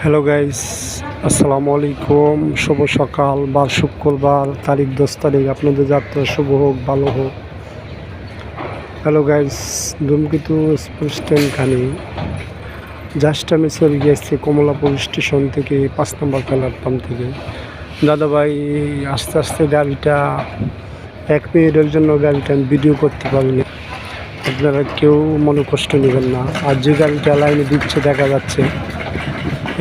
Hello guys, আসসালামু আলাইকুম। শুভ সকাল, বার শুক্রবার, তারিখ 10 তারিখ। আপনাদের যাত্রা শুভ হোক, ভালো হোক। হ্যালো গাইস, ধূমকেতু এক্সপ্রেস ট্রেনখানি জাস্ট আমি চলে গিয়েছি কমলাপুর স্টেশন থেকে 5 নম্বর প্ল্যাটফর্ম থেকে। দাদাভাই আস্তে আস্তে গাড়িটা 1 মিনিটের জন্য গাড়িটা আমি ভিডিও করতে পারিনি, আপনারা কেউ মনে কষ্ট নেবেন না। আর যে গাড়িটা লাইনে দিচ্ছে দেখা যাচ্ছে,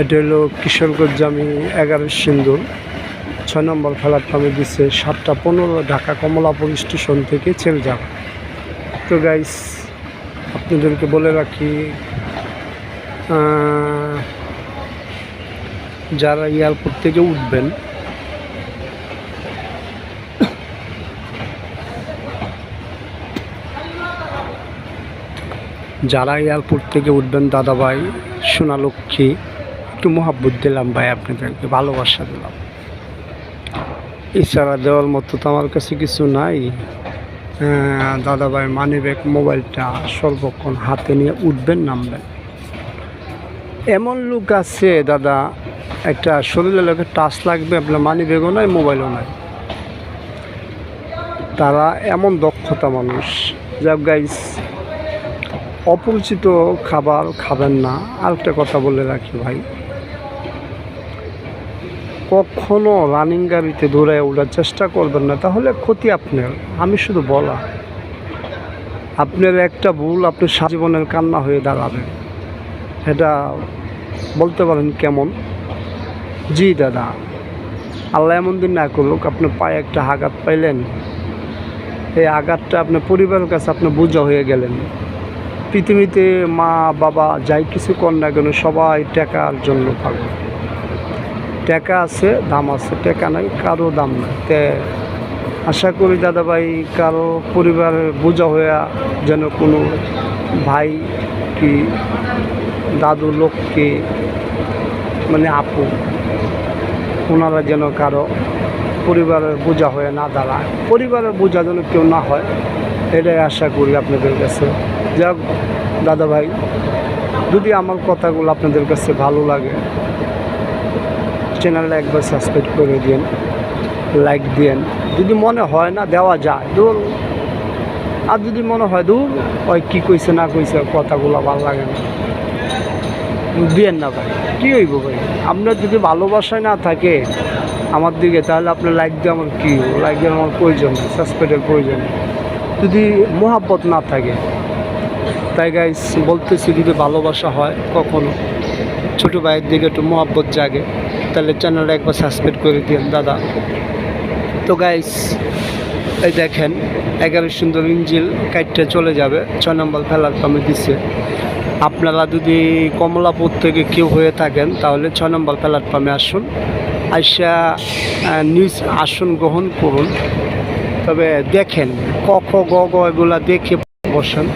এটা হলো কিশোরগঞ্জ জামি 11 সিন্দুর 6 নম্বর প্ল্যাটফর্মে দিচ্ছে 7টা 15 ঢাকা কমলাপুর স্টেশন থেকে ছেড়ে যাবে। তো গাইস, আপনাদেরকে বলে রাখি, যারা এয়ারপোর্ট থেকে উঠবেন দাদাভাই, সোনালক্ষ্মী, একটু মহাব্বত দিলাম ভাই, আপনাদেরকে ভালোবাসা দিলাম। ইশারা দেওয়ার মতো তো আমার কাছে কিছু নাই। দাদাভাই মানিব্যাগ মোবাইলটা সর্বক্ষণ হাতে নিয়ে উঠবেন, নামবেন। এমন লোক আছে দাদা, একটা শরীরের লোকের টাচ লাগবে, আপনার মানিব্যাগও নাই, মোবাইলও নাই। তারা এমন দক্ষতা মানুষ। যাক গাইস, অপরিচিত খাবার খাবেন না। আরেকটা কথা বলে রাখি ভাই, কখনো রানিং গাড়িতে দৌড়ায় ওঠার চেষ্টা করবেন না, তাহলে ক্ষতি আপনার। আমি শুধু বলা, আপনার একটা ভুল আপনার জীবনের কান্না হয়ে দাঁড়াবে। এটা বলতে পারেন কেমন? জি দাদা, আল্লাহ এমন দিন না করুক আপনার পায়ে একটা আঘাত পাইলেন, এই আঘাতটা আপনার পরিবারের কাছে আপনার বোঝা হয়ে গেলেন। পৃথিবীতে মা বাবা যাই কিছু কর না কেন, সবাই টাকার জন্য পাবে। টাকা আছে, দাম আছে, টাকা নাই, কারো দাম নাই। তে আশা করি দাদাভাই কারো পরিবারের বোঝা হইয়া যেন কোনো ভাই কি দাদু লোককে মানে আপু, ওনারা যেন কারো পরিবারের বোঝা হয়ে না দাঁড়ায়, পরিবারের বোঝা যেন কেউ না হয়, এটাই আশা করি আপনাদের কাছে। যাক দাদাভাই, যদি আমার কথাগুলো আপনাদের কাছে ভালো লাগে, চ্যানেলটা একবার সাবস্ক্রাইব করে দিন, লাইক দিন। যদি মনে হয় না দেওয়া যায় দূর, আর যদি মনে হয় দূর ওই কী কইছে না কইছে কথাগুলো ভালো লাগে না, দিয়েন না ভাই। কী হইব ভাই, আপনার যদি ভালোবাসায় না থাকে আমার দিকে, তাহলে আপনার লাইক দিয়ে আমার কী, লাইক দিয়ে আমার প্রয়োজন, সাবস্ক্রাইবের প্রয়োজন যদি মোহাব্বত না থাকে। তাই গাইস বলতেছি, যদি ভালোবাসা হয়, কখনো ছোটো ভাইয়ের দিকে একটু মোহাব্বত জাগে, তাহলে চ্যানেলটা একবার সাবস্ক্রাইব করে দিন দাদা। তো গাইস, এই দেখেন 11 সুন্দর ইঞ্জিল কাইটটা চলে যাবে, 6 নম্বর প্ল্যাটফর্মে দিচ্ছে। আপনারা যদি কমলাপুর থেকে কেউ হয়ে থাকেন, তাহলে 6 নম্বর প্ল্যাটফর্মে আসুন, আইসা নিউজ আসন গ্রহণ করুন। তবে দেখেন ক গ গ এগুলা দেখে বসেন।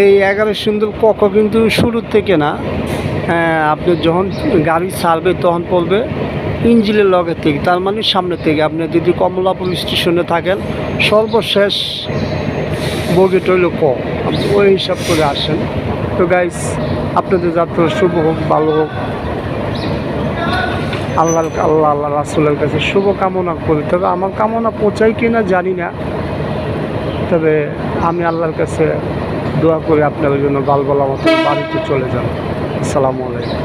এই 11 সুন্দর ক কিন্তু শুরুর থেকে না, আপনি যখন গাড়ি ছাড়বে তখন পড়বে ইঞ্জিনের লগের থেকে, তার মানে সামনে থেকে। আপনি যদি কমলাপুর স্টেশনে থাকেন, সর্বশেষ বগিটা হইল ক, ওই হিসাব করে আসেন। তো গাইস, আপনাদের যাত্রা শুভ হোক, ভালো হোক। আল্লাহ রাসূলের কাছে শুভ কামনা করি। তবে আমার কামনা পৌঁছায় কিনা জানি না, তবে আমি আল্লাহর কাছে দোয়া করি আপনাদের জন্য বালবালা মতো বাড়িতে চলে যান। আসসালামু আলাইকুম।